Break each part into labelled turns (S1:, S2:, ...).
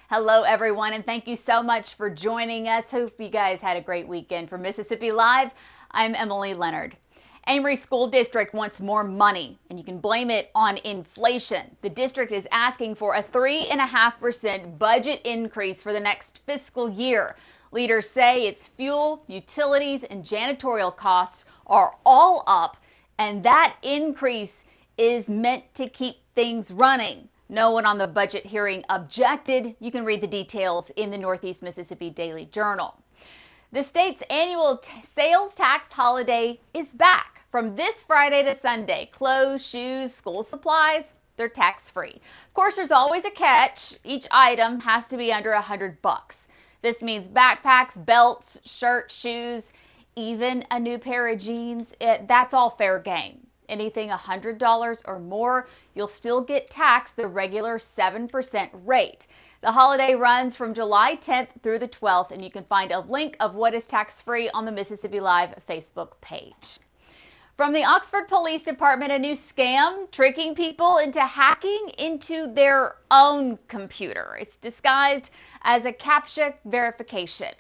S1: Hello, everyone, and thank you so much for joining us. Hope you guys had a great weekend. For Mississippi Live, I'm Emily Leonard. Amory School District wants more money, and you can blame it on inflation. The district is asking for a 3.5% budget increase for the next fiscal year. Leaders say its fuel, utilities, and janitorial costs are all up, and that increase is meant to keep things running. No one on the budget hearing objected. You can read the details in the Northeast Mississippi Daily Journal. The state's annual sales tax holiday is back. From this Friday to Sunday, clothes, shoes, school supplies, they're tax-free. Of course, there's always a catch. Each item has to be under $100. This means backpacks, belts, shirts, shoes, even a new pair of jeans. That's all fair game. Anything $100 or more, you'll still get taxed the regular 7% rate. The holiday runs from July 10th through the 12th, and you can find a link of what is tax-free on the Mississippi Live Facebook page. From the Oxford Police Department, a new scam tricking people into hacking into their own computer. It's disguised as a CAPTCHA verification.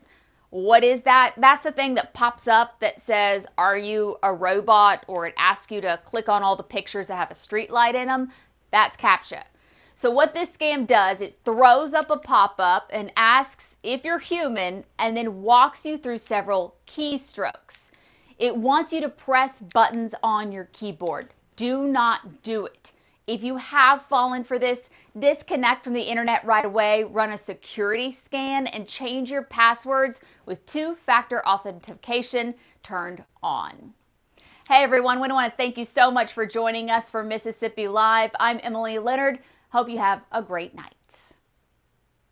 S1: What is that? That's the thing that pops up that says, are you a robot? Or it asks you to click on all the pictures that have a street light in them. That's CAPTCHA. So what this scam does, it throws up a pop-up and asks if you're human and then walks you through several keystrokes. It wants you to press buttons on your keyboard. Do not do it. If you have fallen for this, disconnect from the internet right away, run a security scan, and change your passwords with two-factor authentication turned on. Hey everyone, we want to thank you so much for joining us for Mississippi Live. I'm Emily Leonard. Hope you have a great night.